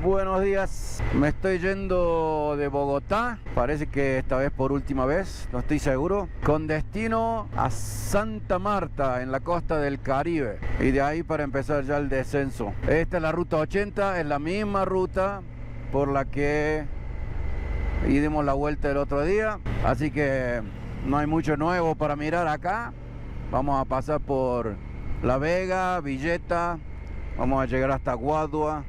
Buenos días, me estoy yendo de Bogotá, parece que esta vez por última vez, no estoy seguro, con destino a Santa Marta, en la costa del Caribe, y de ahí para empezar ya el descenso. Esta es la ruta 80, es la misma ruta por la que dimos la vuelta el otro día, así que no hay mucho nuevo para mirar acá. Vamos a pasar por La Vega, Villeta, vamos a llegar hasta Guadua.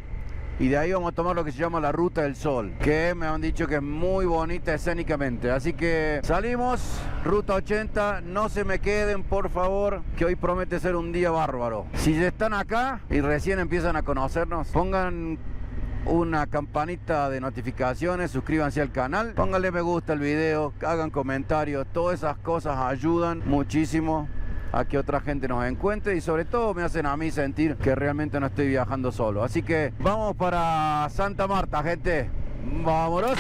Y de ahí vamos a tomar lo que se llama la Ruta del Sol, que me han dicho que es muy bonita escénicamente. Así que salimos, Ruta 80, no se me queden por favor, que hoy promete ser un día bárbaro. Si ya están acá y recién empiezan a conocernos, pongan una campanita de notificaciones, suscríbanse al canal, pónganle me gusta al video, hagan comentarios, todas esas cosas ayudan muchísimo a que otra gente nos encuentre y sobre todo me hacen a mí sentir que realmente no estoy viajando solo. Así que vamos para Santa Marta, gente. ¡Vámonos!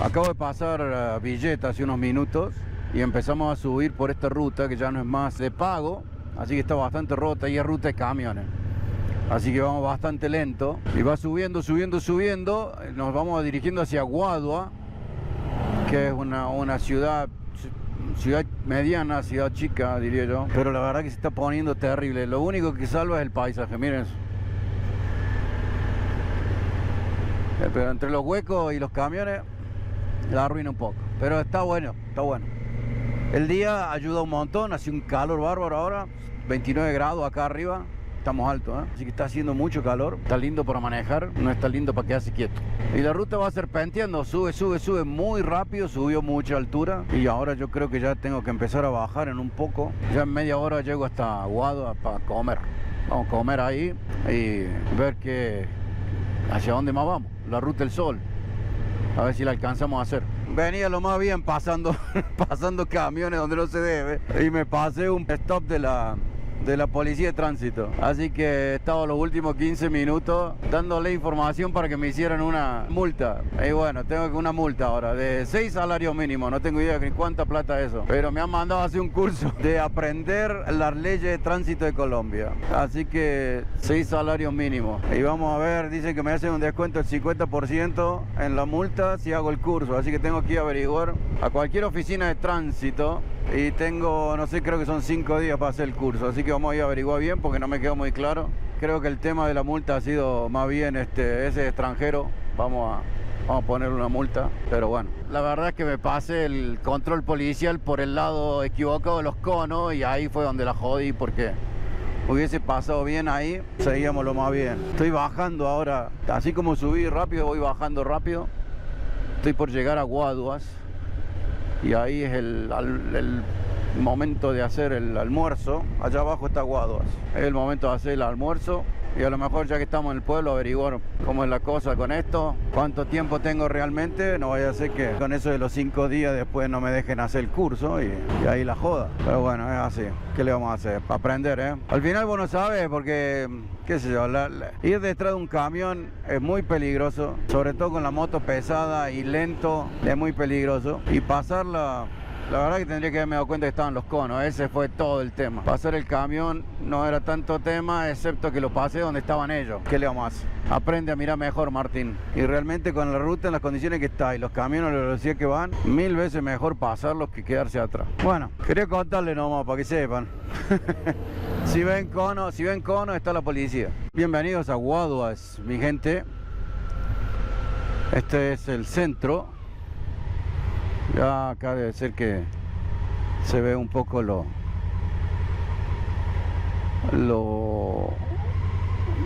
Acabo de pasar Villeta hace unos minutos y empezamos a subir por esta ruta que ya no es más de pago, así que está bastante rota y es ruta de camiones. Así que vamos bastante lento y va subiendo, subiendo. Nos vamos dirigiendo hacia Guadua, que es una ciudad mediana, ciudad chica, diría yo. Pero la verdad que se está poniendo terrible. Lo único que salva es el paisaje, miren eso. Pero entre los huecos y los camiones la arruina un poco. Pero está bueno, está bueno. El día ayuda un montón, hace un calor bárbaro ahora, 29 grados acá arriba. Estamos altos, ¿eh? Así que está haciendo mucho calor. Está lindo para manejar, no está lindo para quedarse quieto. Y la ruta va serpenteando, sube muy rápido, subió mucha altura. Y ahora yo creo que ya tengo que empezar a bajar en un poco. Ya en media hora llego hasta Guadua para comer. Vamos a comer ahí y ver hacia dónde más vamos. La Ruta del Sol. A ver si la alcanzamos a hacer. Venía lo más bien pasando camiones donde no se debe. Y me pasé un stop de la policía de tránsito, así que he estado los últimos 15 minutos dándole información para que me hicieran una multa. Y bueno, tengo una multa ahora de 6 salarios mínimos, no tengo idea ni cuánta plata es eso, pero me han mandado a hacer un curso de aprender las leyes de tránsito de Colombia, así que 6 salarios mínimos. Y vamos a ver, dicen que me hacen un descuento del 50% en la multa si hago el curso, así que tengo que ir a averiguar a cualquier oficina de tránsito. Y tengo, no sé, creo que son 5 días para hacer el curso, así que vamos a ir a averiguar bien porque no me quedó muy claro. Creo que el tema de la multa ha sido más bien ese extranjero. Vamos a poner una multa, pero bueno. La verdad es que me pasé el control policial por el lado equivocado de los conos y ahí fue donde la jodí porque hubiese pasado bien ahí, seguíamos lo más bien. Estoy bajando ahora, así como subí rápido, voy bajando rápido. Estoy por llegar a Guaduas. Y ahí es el momento de hacer el almuerzo. Allá abajo está Guaduas. Es el momento de hacer el almuerzo. Y a lo mejor ya que estamos en el pueblo, averiguar cómo es la cosa con esto. Cuánto tiempo tengo realmente. No vaya a ser que con eso de los 5 días después no me dejen hacer el curso y ahí la joda. Pero bueno, es así. ¿Qué le vamos a hacer? Para aprender, ¿eh? Al final vos no sabes porque, qué sé yo, ir detrás de un camión es muy peligroso. Sobre todo con la moto pesada y lento, es muy peligroso. Y pasarla... La verdad que tendría que haberme dado cuenta que estaban los conos, ese fue todo el tema. Pasar el camión no era tanto tema, excepto que lo pasé donde estaban ellos. ¿Qué le vamos a hacer? Aprende a mirar mejor, Martín. Y realmente con la ruta en las condiciones que está y los camiones a la velocidad que van, 1000 veces mejor pasarlos que quedarse atrás. Bueno, quería contarles nomás para que sepan. Si ven cono, está la policía. Bienvenidos a Guaduas, mi gente. Este es el centro. Ya acá debe ser que se ve un poco lo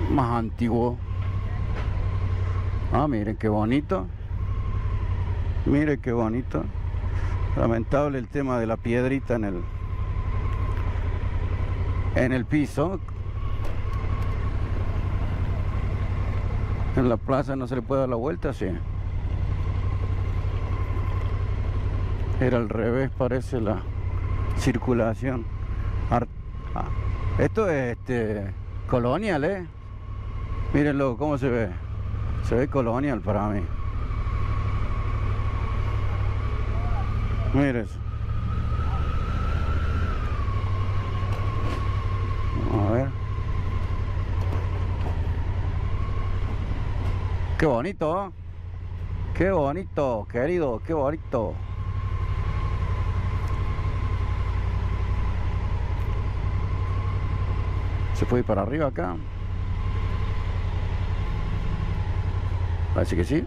más antiguo. Ah, miren qué bonito. Miren qué bonito. Lamentable el tema de la piedrita en el piso. En la plaza no se le puede dar la vuelta, sí. Era al revés, parece la circulación. Esto es colonial, mírenlo cómo se ve. Se ve colonial para mí. Miren eso. Qué bonito, ¿eh? Qué bonito, querido, qué bonito. ¿Se puede ir para arriba acá? Parece que sí.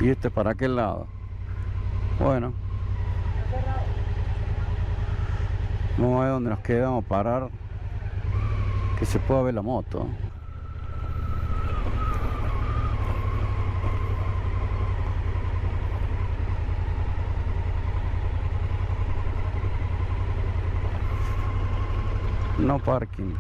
Y este para aquel lado. Bueno. Vamos a ver dónde nos quedamos a parar. Que se pueda ver la moto. No parking.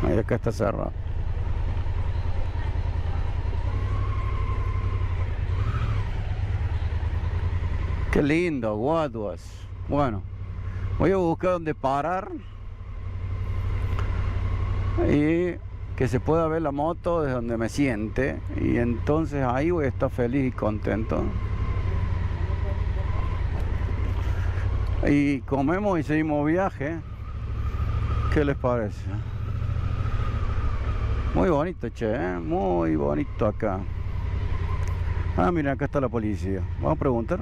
Ahí acá está cerrado. Qué lindo, Guaduas. Bueno, voy a buscar dónde parar y que se pueda ver la moto desde donde me siente, y entonces ahí voy a estar feliz y contento. Y comemos y seguimos viaje. ¿Qué les parece? Muy bonito, che, ¿eh? Muy bonito acá. Ah, mira, acá está la policía. Vamos a preguntar.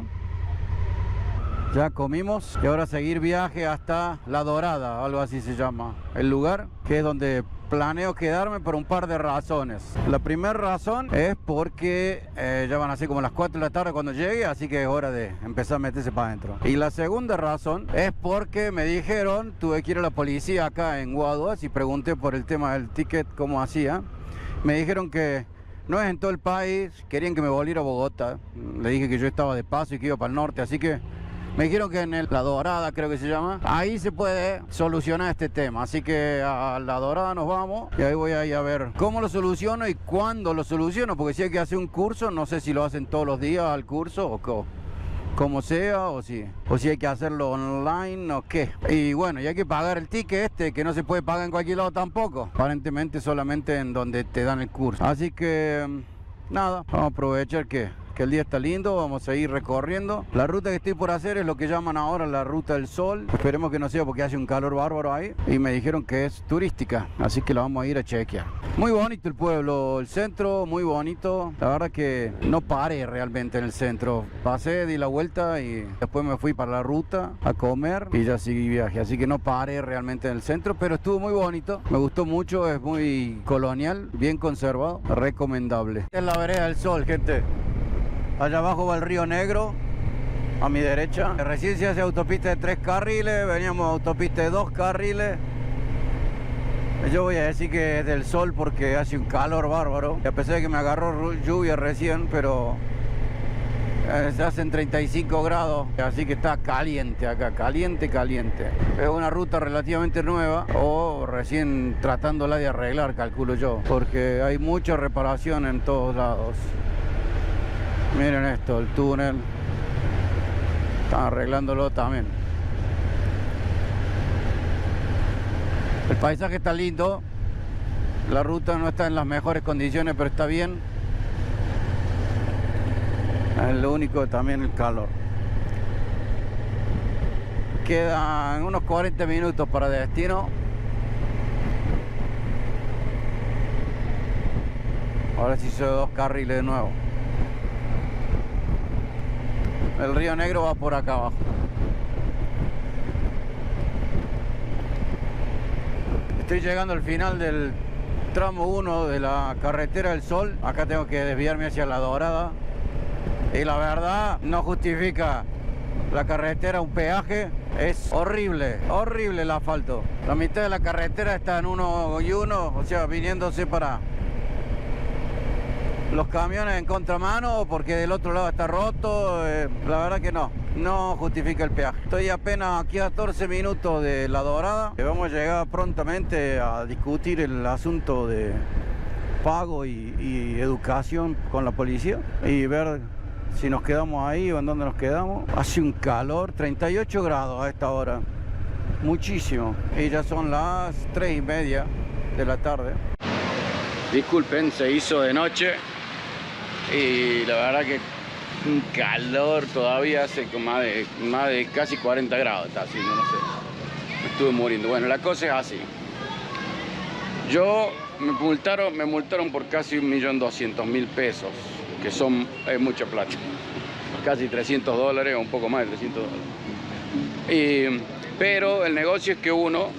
Ya comimos y ahora seguir viaje hasta La Dorada, algo así se llama el lugar, que es donde planeo quedarme por un par de razones. La primera razón es porque ya van a ser como las 4 de la tarde cuando llegue, así que es hora de empezar a meterse para adentro. Y la segunda razón es porque me dijeron, tuve que ir a la policía acá en Guaduas y pregunté por el tema del ticket, cómo hacía. Me dijeron que no es en todo el país, querían que me volviera a Bogotá. Le dije que yo estaba de paso y que iba para el norte, así que me dijeron que en La Dorada, creo que se llama, ahí se puede solucionar este tema. Así que a La Dorada nos vamos y ahí voy a ir a ver cómo lo soluciono y cuándo lo soluciono. Porque si hay que hacer un curso, no sé si lo hacen todos los días al curso o como sea, o si hay que hacerlo online o qué. Y bueno, y hay que pagar el ticket que no se puede pagar en cualquier lado tampoco. Aparentemente solamente en donde te dan el curso. Así que nada, vamos a aprovechar que el día está lindo, vamos a ir recorriendo. La ruta que estoy por hacer es lo que llaman ahora la Ruta del Sol. Esperemos que no sea porque hace un calor bárbaro ahí. Y me dijeron que es turística, así que la vamos a ir a chequear. Muy bonito el pueblo, el centro, muy bonito. La verdad que no paré realmente en el centro. Pasé, di la vuelta y después me fui para la ruta a comer y ya seguí viaje. Así que no paré realmente en el centro, pero estuvo muy bonito. Me gustó mucho, es muy colonial, bien conservado, recomendable. Esta es la Vereda del Sol, gente. Allá abajo va el Río Negro, a mi derecha. Recién se hace autopista de 3 carriles, veníamos a autopista de 2 carriles. Yo voy a decir que es del sol porque hace un calor bárbaro. Y a pesar de que me agarró lluvia recién, pero se hacen 35 grados, así que está caliente acá, caliente, caliente. Es una ruta relativamente nueva o recién tratándola de arreglar, calculo yo, porque hay mucha reparación en todos lados. Miren esto, el túnel. Están arreglándolo también. El paisaje está lindo. La ruta no está en las mejores condiciones, pero está bien. Es lo único también el calor. Quedan unos 40 minutos para destino. Ahora sí se 2 carriles de nuevo. El Río Negro va por acá abajo. Estoy llegando al final del tramo 1 de la Carretera del Sol. Acá tengo que desviarme hacia La Dorada. Y la verdad no justifica la carretera un peaje. Es horrible, horrible el asfalto. La mitad de la carretera está en 1 y 1, o sea, viniéndose para los camiones en contramano porque del otro lado está roto. La verdad que no no justifica el peaje. Estoy apenas aquí a 14 minutos de La Dorada. Vamos a llegar prontamente a discutir el asunto de pago y educación con la policía y ver si nos quedamos ahí o en dónde nos quedamos. Hace un calor, 38 grados a esta hora, muchísimo, y ya son las 3:30 de la tarde. Disculpen, se hizo de noche y la verdad que un calor todavía, hace más de casi 40 grados está haciendo, no sé, me estuve muriendo. Bueno, la cosa es así. Me multaron por casi 1.200.000 pesos, que es mucha plata, casi $300 o un poco más de $300. Pero el negocio es que uno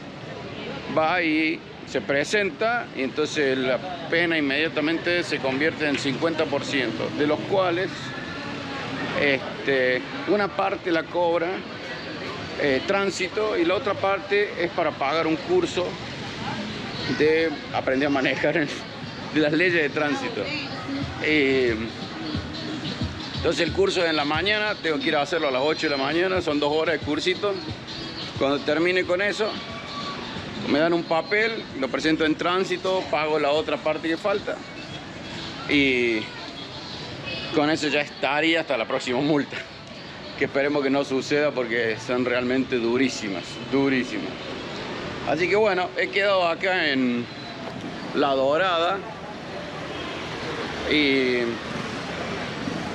va y se presenta y entonces la pena inmediatamente se convierte en 50%, de los cuales una parte la cobra tránsito y la otra parte es para pagar un curso de aprender a manejar de las leyes de tránsito. Entonces el curso es en la mañana, tengo que ir a hacerlo a las 8 de la mañana, son 2 horas de cursito. Cuando termine con eso, me dan un papel, lo presento en tránsito, pago la otra parte que falta y con eso ya estaría hasta la próxima multa, que esperemos que no suceda porque son realmente durísimas. Así que bueno, he quedado acá en La Dorada y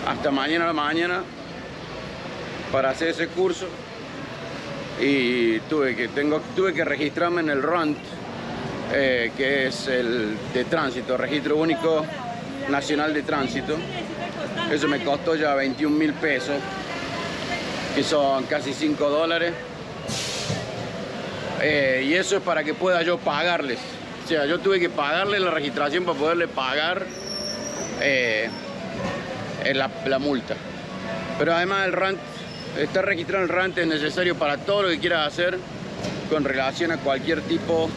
hasta mañana a la mañana para hacer ese curso. Y tuve que registrarme en el RUNT, que es el de tránsito, Registro Único Nacional de Tránsito. Eso me costó ya 21.000 pesos, que son casi $5. Y eso es para que pueda yo pagarles. O sea, yo tuve que pagarle la registración para poderle pagar la multa. Pero además el RUNT, estar registrado en el RUNT es necesario para todo lo que quieras hacer con relación a cualquier tipo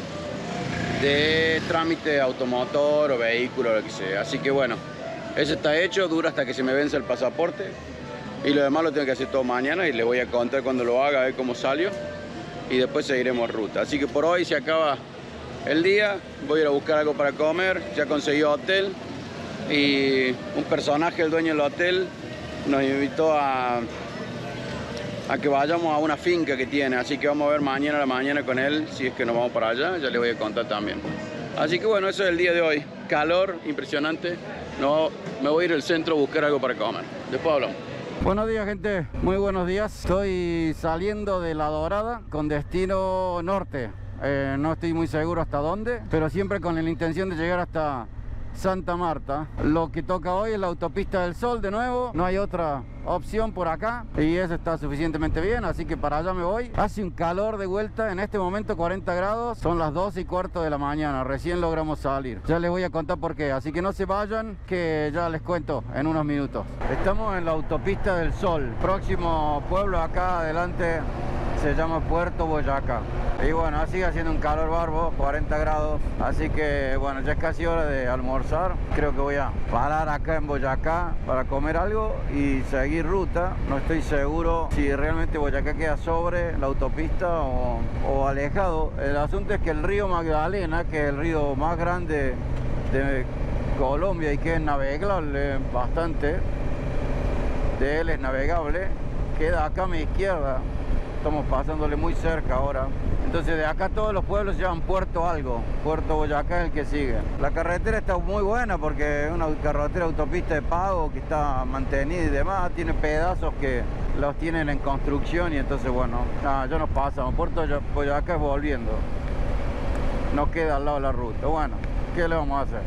de trámite automotor o vehículo o lo que sea. Así que bueno, eso está hecho, dura hasta que se me vence el pasaporte y lo demás lo tengo que hacer todo mañana y les voy a contar cuando lo haga, a ver cómo salió y después seguiremos ruta. Así que por hoy se acaba el día, voy a ir a buscar algo para comer, ya conseguí hotel y un personaje, el dueño del hotel, nos invitó a que vayamos a una finca que tiene, así que vamos a ver mañana a la mañana con él, si es que nos vamos para allá, ya les voy a contar también. Así que bueno, eso es el día de hoy, calor impresionante, no, me voy a ir al centro a buscar algo para comer, después hablamos. Buenos días, gente, muy buenos días. Estoy saliendo de La Dorada con destino norte, no estoy muy seguro hasta dónde, pero siempre con la intención de llegar hasta Santa Marta. Lo que toca hoy es la autopista del Sol de nuevo, no hay otra opción por acá y eso está suficientemente bien, así que para allá me voy. Hace un calor de vuelta, en este momento 40 grados, son las 12:15 de la mañana, recién logramos salir. Ya les voy a contar por qué, así que no se vayan, que ya les cuento en unos minutos. Estamos en la autopista del Sol, próximo pueblo acá adelante se llama Puerto Boyacá. Y bueno, sigue haciendo un calor bárbaro, 40 grados, así que bueno, ya es casi hora de almorzar. Creo que voy a parar acá en Boyacá para comer algo y seguir ruta. No estoy seguro si realmente Boyacá queda sobre la autopista o alejado. El asunto es que el río Magdalena, que es el río más grande de Colombia y que es navegable bastante, de él es navegable, queda acá a mi izquierda. Estamos pasándole muy cerca ahora. Entonces de acá todos los pueblos se llaman Puerto algo. Puerto Boyacá es el que sigue. La carretera está muy buena porque es una carretera autopista de pago que está mantenida y demás. Tiene pedazos que los tienen en construcción y entonces bueno, ya nos pasamos. Puerto Boyacá es volviendo. Nos queda al lado de la ruta. Bueno, ¿qué le vamos a hacer?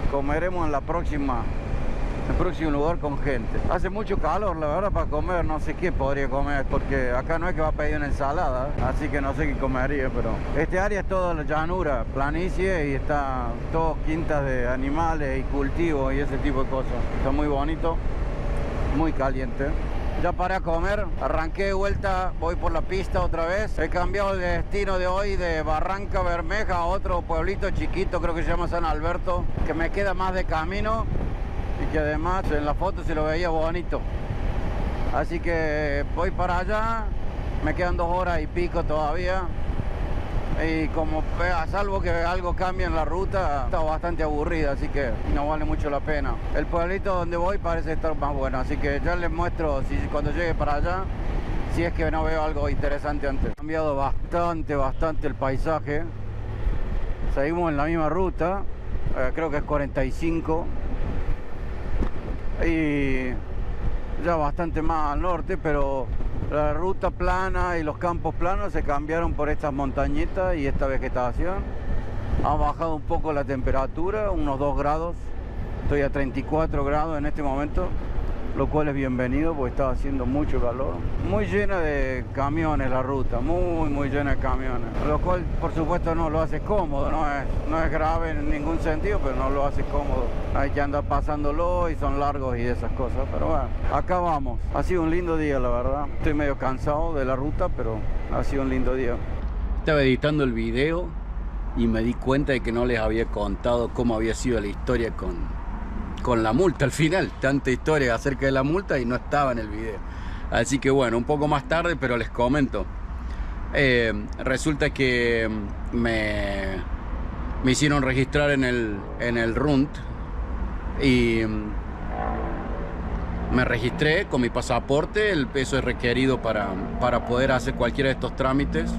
Comeremos en el próximo lugar con gente. Hace mucho calor, la verdad, para comer no sé qué podría comer, porque acá no es que va a pedir una ensalada, así que no sé qué comería, pero este área es toda la llanura, planicie y está todo quintas de animales y cultivos y ese tipo de cosas. Está muy bonito, muy caliente. Ya paré a comer, arranqué de vuelta, voy por la pista otra vez. He cambiado el destino de hoy de Barranca Bermeja a otro pueblito chiquito, creo que se llama San Alberto, que me queda más de camino y que además en la foto se lo veía bonito. Así que voy para allá, me quedan 2 horas y pico todavía. Y como a salvo que algo cambie en la ruta, está bastante aburrida, así que no vale mucho la pena. El pueblito donde voy parece estar más bueno, así que ya les muestro cuando llegue para allá, si es que no veo algo interesante antes. Ha cambiado bastante el paisaje. Seguimos en la misma ruta, creo que es 45. Y ya bastante más al norte, pero la ruta plana y los campos planos se cambiaron por estas montañitas y esta vegetación. Ha bajado un poco la temperatura, unos 2 grados. Estoy a 34 grados en este momento, lo cual es bienvenido porque está haciendo mucho calor. Muy llena de camiones la ruta, muy llena de camiones. Lo cual, por supuesto, no lo hace cómodo, no es grave en ningún sentido, pero no lo hace cómodo. Hay que andar pasándolo y son largos y esas cosas. Pero bueno, acá vamos. Ha sido un lindo día, la verdad. Estoy medio cansado de la ruta, pero ha sido un lindo día. Estaba editando el video y me di cuenta de que no les había contado cómo había sido la historia con la multa al final. Tanta historia acerca de la multa y no estaba en el video. Así que bueno, un poco más tarde, pero les comento. Resulta que me hicieron registrar en el RUNT y me registré con mi pasaporte. El peso es requerido para poder hacer cualquiera de estos trámites.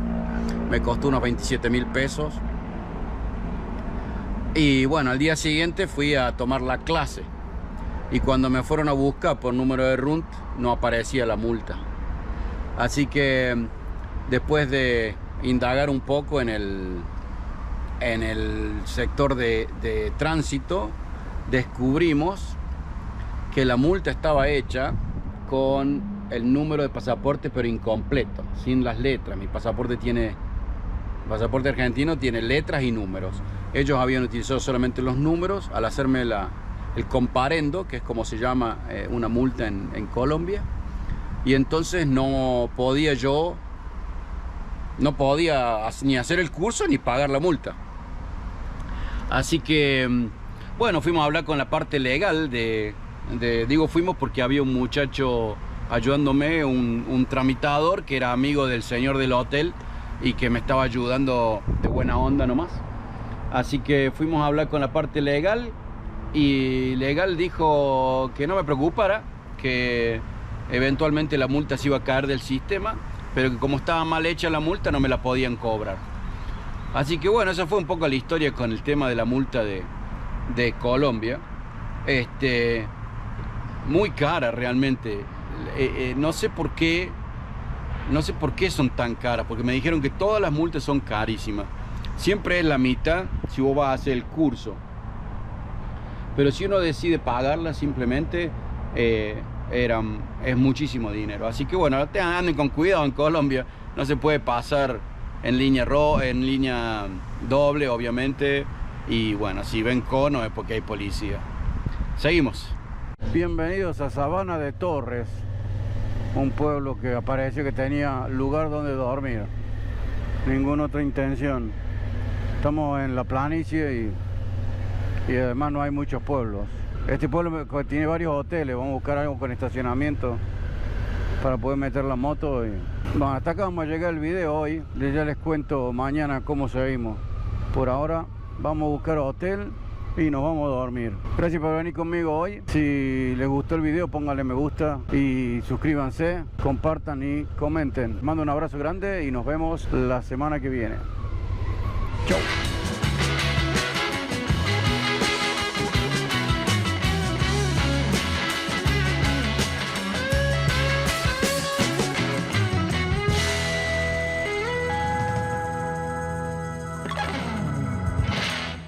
Me costó unos 27.000 pesos. Y bueno, al día siguiente fui a tomar la clase. Y cuando me fueron a buscar por número de RUNT, no aparecía la multa. Así que después de indagar un poco en el sector de tránsito, descubrimos que la multa estaba hecha con el número de pasaporte pero incompleto, sin las letras. Mi pasaporte argentino tiene letras y números. Ellos habían utilizado solamente los números al hacerme el comparendo, que es como se llama una multa en Colombia. Y entonces no podía ni hacer el curso ni pagar la multa. Así que, bueno, fuimos a hablar con la parte legal digo fuimos porque había un muchacho ayudándome, un tramitador que era amigo del señor del hotel y que me estaba ayudando de buena onda nomás. Así que fuimos a hablar con la parte legal y legal dijo que no me preocupara, que eventualmente la multa se iba a caer del sistema, pero que como estaba mal hecha la multa no me la podían cobrar. Así que bueno, esa fue un poco la historia con el tema de la multa de Colombia. Muy cara realmente. No sé por qué son tan caras, porque me dijeron que todas las multas son carísimas. Siempre es la mitad si vos vas a hacer el curso. Pero si uno decide pagarla simplemente, es muchísimo dinero. Así que bueno, anden con cuidado en Colombia. No se puede pasar en línea doble, obviamente. Y bueno, si ven cono es porque hay policía. Seguimos. Bienvenidos a Sabana de Torres, un pueblo que apareció que tenía lugar donde dormir. Ninguna otra intención. Estamos en la planicie y además no hay muchos pueblos. Este pueblo tiene varios hoteles. Vamos a buscar algo con estacionamiento para poder meter la moto. Bueno, hasta acá vamos a llegar el video hoy. Ya les cuento mañana cómo seguimos. Por ahora vamos a buscar hotel y nos vamos a dormir. Gracias por venir conmigo hoy. Si les gustó el video, pónganle me gusta y suscríbanse, compartan y comenten. Mando un abrazo grande y nos vemos la semana que viene. Chau.